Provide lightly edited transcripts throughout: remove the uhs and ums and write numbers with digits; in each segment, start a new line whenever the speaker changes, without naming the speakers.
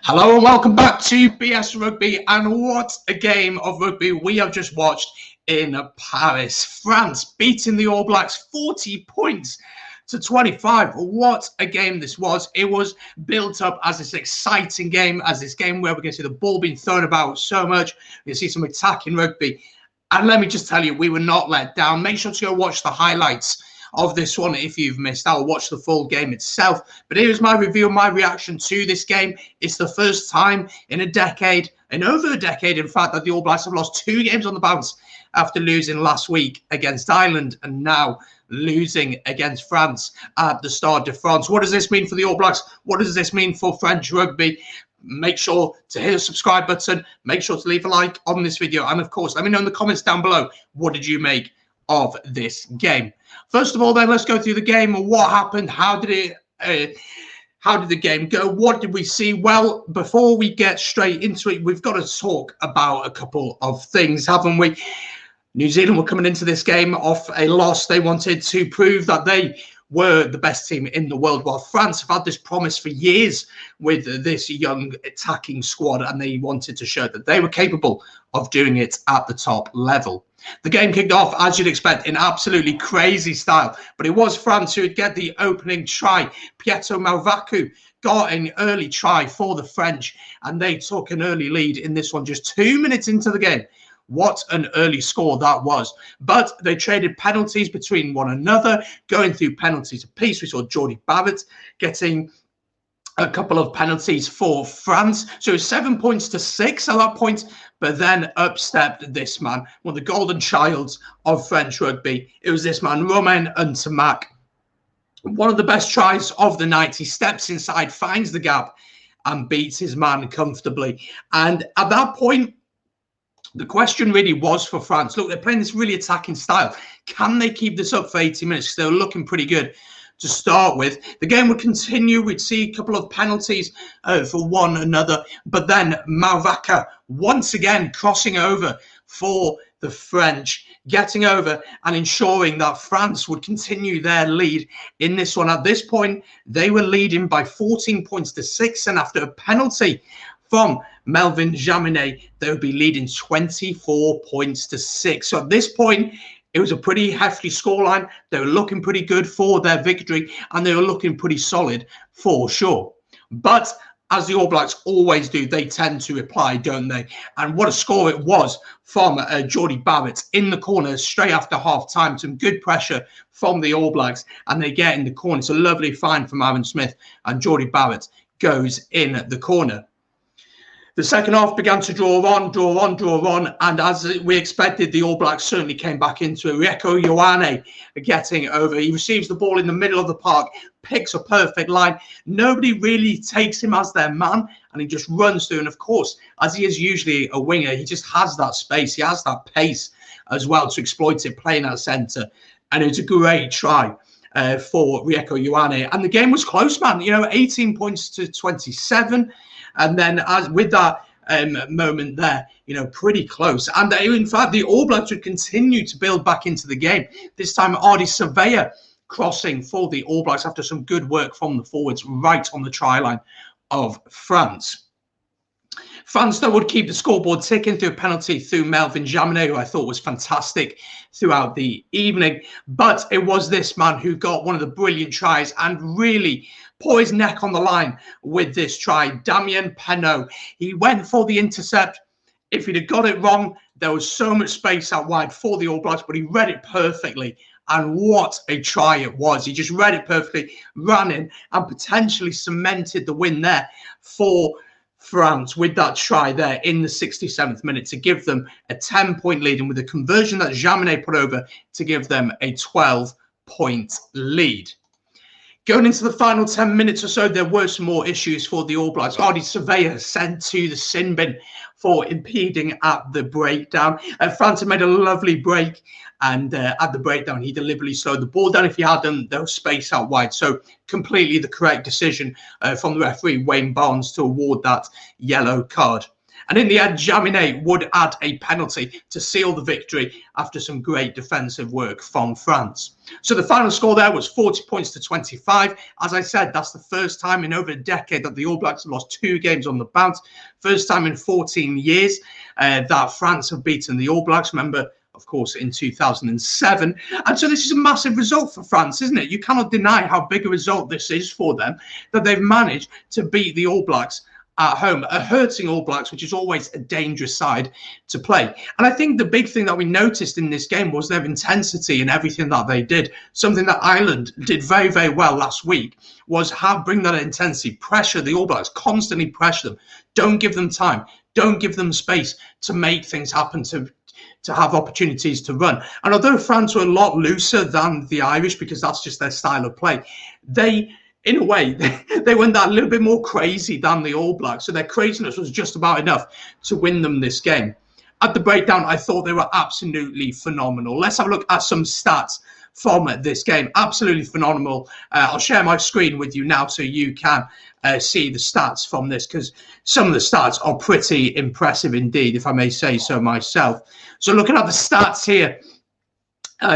Hello and welcome back to BS Rugby, and what a game of rugby we have just watched in Paris. France beating the All Blacks 40 points to 25. What a game this was. It was built up as this exciting game, as this game where we're going to see the ball being thrown about so much. We're going to see some attacking rugby. And let me just tell you, we were not let down. Make sure to go watch the highlights of this one if you've missed out. Watch the full game itself. But here's my review, my reaction to this game. It's the first time in a decade, in over a decade, in fact, that the All Blacks have lost 2 games on the bounce after losing last week against Ireland and now losing against France at the Stade de France. What does this mean for the All Blacks? What does this mean for French rugby? Make sure to hit the subscribe button. Make sure to leave a like on this video. And of course, let me know in the comments down below, what did you make of this game? First of all, then, let's go through the game. What happened? How did the game go? What did we see? Well, before we get straight into it, we've got to talk about a couple of things, haven't we? New Zealand were coming into this game off a loss. They wanted to prove that they were the best team in the world, while France have had this promise for years with this young attacking squad, and they wanted to show that they were capable of doing it at the top level. The game kicked off, as you'd expect, in absolutely crazy style, but it was France who would get the opening try. Pietro Malvaku got an early try for the French, and they took an early lead in this one just 2 minutes into the game. What an early score that was. But they traded penalties between one another, going through penalties apiece. We saw Jordy Barrett getting a couple of penalties for France. So it was 7 points to 6 at that point. But then up stepped this man, one of the golden childs of French rugby. It was this man, Romain Ntamack. One of the best tries of the night. He steps inside, finds the gap, and beats his man comfortably. And at that point, the question really was for France. Look, they're playing this really attacking style. Can they keep this up for 80 minutes? Because they were looking pretty good to start with. The game would continue. We'd see a couple of penalties for one another. But then Malvaku once again crossing over for the French, getting over and ensuring that France would continue their lead in this one. At this point, they were leading by 14 points to 6. And after a penalty from Melvin Jaminet, they would be leading 24 points to 6. So at this point, it was a pretty hefty scoreline. They were looking pretty good for their victory, and they were looking pretty solid for sure. But as the All Blacks always do, they tend to reply, don't they? And what a score it was from Jordy Barrett in the corner straight after half-time. Some good pressure from the All Blacks, and they get in the corner. It's a lovely find from Aaron Smith, and Jordy Barrett goes in the corner. The second half began to draw on, and as we expected, the All Blacks certainly came back into it. Rieko Ioane getting over. He receives the ball in the middle of the park, picks a perfect line. Nobody really takes him as their man, and he just runs through. And of course, as he is usually a winger, he just has that space. He has that pace as well to exploit it, playing at centre. And it was a great try for Rieko Ioane. And the game was close, man. 18 points to 27. And then with that moment there, pretty close. And in fact, the All Blacks would continue to build back into the game. This time, Ardie Savea crossing for the All Blacks after some good work from the forwards right on the try line of France. France, though, would keep the scoreboard ticking through a penalty through Melvin Jaminet, who I thought was fantastic throughout the evening. But it was this man who got one of the brilliant tries and really put his neck on the line with this try. Damien Penaud. He went for the intercept. If he'd have got it wrong, there was so much space out wide for the All Blacks, but he read it perfectly. And what a try it was. He just read it perfectly, ran in, and potentially cemented the win there for France with that try there in the 67th minute to give them a 10-point lead, and with a conversion that Jaminet put over to give them a 12-point lead. Going into the final 10 minutes or so, there were some more issues for the All Blacks. Ardie Savea sent to the sin bin for impeding at the breakdown. France had made a lovely break, and at the breakdown, he deliberately slowed the ball down. If he hadn't, there was space out wide. So completely the correct decision from the referee, Wayne Barnes, to award that yellow card. And in the end, Jaminet would add a penalty to seal the victory after some great defensive work from France. So the final score there was 40 points to 25. As I said, that's the first time in over a decade that the All Blacks have lost 2 games on the bounce. First time in 14 years that France have beaten the All Blacks. Remember, of course, in 2007. And so this is a massive result for France, isn't it? You cannot deny how big a result this is for them, that they've managed to beat the All Blacks at home, a hurting All Blacks, which is always a dangerous side to play. And I think the big thing that we noticed in this game was their intensity in everything that they did. Something that Ireland did very, very well last week was how bring that intensity, pressure the All Blacks, constantly pressure them. Don't give them time. Don't give them space to make things happen, to have opportunities to run. And although France were a lot looser than the Irish, because that's just their style of play, they, in a way, they went that little bit more crazy than the All Blacks. So their craziness was just about enough to win them this game. At the breakdown, I thought they were absolutely phenomenal. Let's have a look at some stats from this game. Absolutely phenomenal. I'll share my screen with you now so you can see the stats from this, because some of the stats are pretty impressive indeed, if I may say so myself. So looking at the stats here,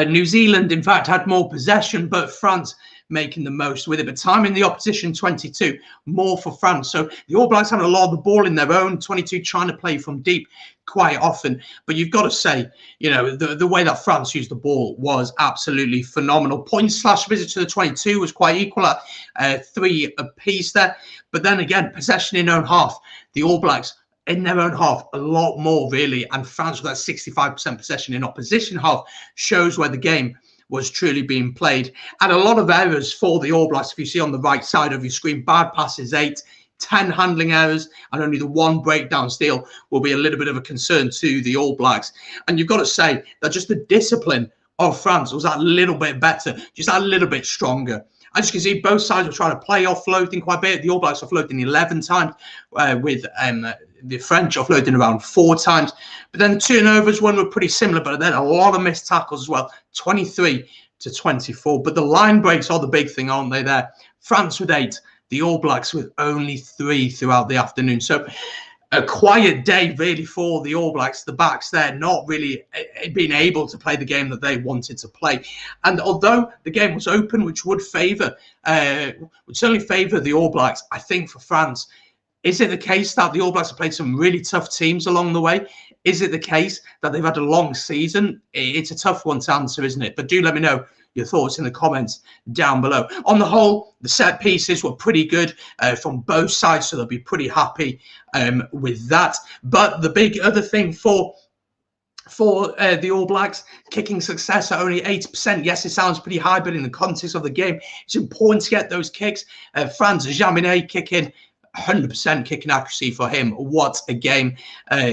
New Zealand, in fact, had more possession, but France making the most with it. But time in the opposition, 22, more for France. So the All Blacks having a lot of the ball in their own, 22 trying to play from deep quite often. But you've got to say, you know, the way that France used the ball was absolutely phenomenal. Points / visit to the 22 was quite equal at 3 apiece there. But then again, possession in own half, the All Blacks in their own half, a lot more really. And France with that 65% possession in opposition half shows where the game was truly being played. And a lot of errors for the All Blacks. If you see on the right side of your screen, bad passes 8, 10 handling errors, and only the 1 breakdown steal will be a little bit of a concern to the All Blacks. And you've got to say that just the discipline of France was that little bit better, just that little bit stronger. As you can see, both sides were trying to play offloading quite a bit. The All Blacks offloading 11 times, with the French offloading around 4 times. But then the turnovers, one were pretty similar, but then a lot of missed tackles as well, 23 to 24. But the line breaks are the big thing, aren't they there? France with 8, the All Blacks with only 3 throughout the afternoon. So a quiet day really for the All Blacks, the backs there not really being able to play the game that they wanted to play. And although the game was open, which would certainly favour the All Blacks, I think for France, is it the case that the All Blacks have played some really tough teams along the way? Is it the case that they've had a long season? It's a tough one to answer, isn't it? But do let me know your thoughts in the comments down below. On the whole, the set pieces were pretty good from both sides, so they'll be pretty happy with that. But the big other thing for the All Blacks, kicking success at only 80%. Yes, it sounds pretty high, but in the context of the game, it's important to get those kicks. France, Jaminet kicking, 100% kicking accuracy for him. What a game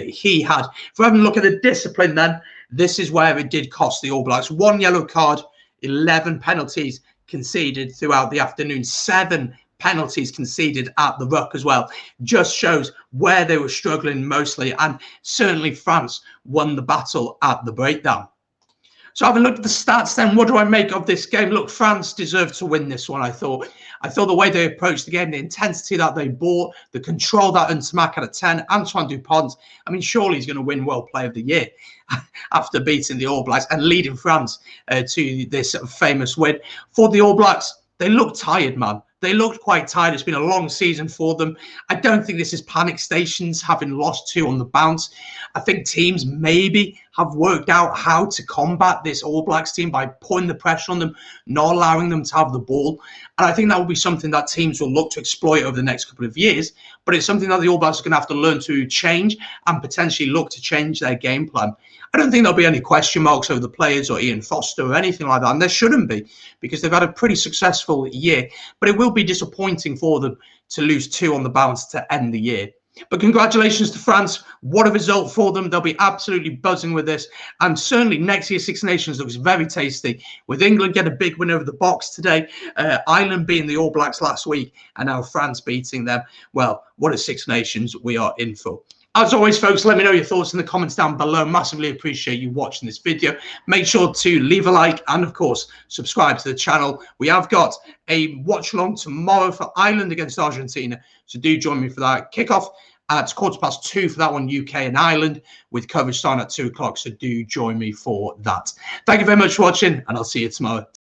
he had. If we have a look at the discipline then, this is where it did cost the All Blacks. 1 yellow card, 11 penalties conceded throughout the afternoon, 7 penalties conceded at the ruck as well. Just shows where they were struggling mostly, and certainly France won the battle at the breakdown. So having looked at the stats then, what do I make of this game? Look, France deserved to win this one, I thought. I thought the way they approached the game, the intensity that they brought, the control that Ntamak had at 10, Antoine Dupont, I mean, surely he's going to win World Player of the Year after beating the All Blacks and leading France to this famous win. For the All Blacks, they looked tired, man. They looked quite tired. It's been a long season for them. I don't think this is panic stations, having lost 2 on the bounce. I think teams maybe have worked out how to combat this All Blacks team by putting the pressure on them, not allowing them to have the ball. And I think that will be something that teams will look to exploit over the next couple of years. But it's something that the All Blacks are going to have to learn to change and potentially look to change their game plan. I don't think there'll be any question marks over the players or Ian Foster or anything like that. And there shouldn't be, because they've had a pretty successful year. But it will be disappointing for them to lose 2 on the bounce to end the year. But congratulations to France. What a result for them. They'll be absolutely buzzing with this. And certainly next year's Six Nations looks very tasty. With England getting a big win over the Box today, Ireland beating the All Blacks last week, and now France beating them. Well, what a Six Nations we are in for. As always, folks, let me know your thoughts in the comments down below. Massively appreciate you watching this video. Make sure to leave a like and, of course, subscribe to the channel. We have got a watch-along tomorrow for Ireland against Argentina, so do join me for that. Kickoff at 2:15 for that one, UK and Ireland, with coverage starting at 2 o'clock. So do join me for that. Thank you very much for watching, and I'll see you tomorrow.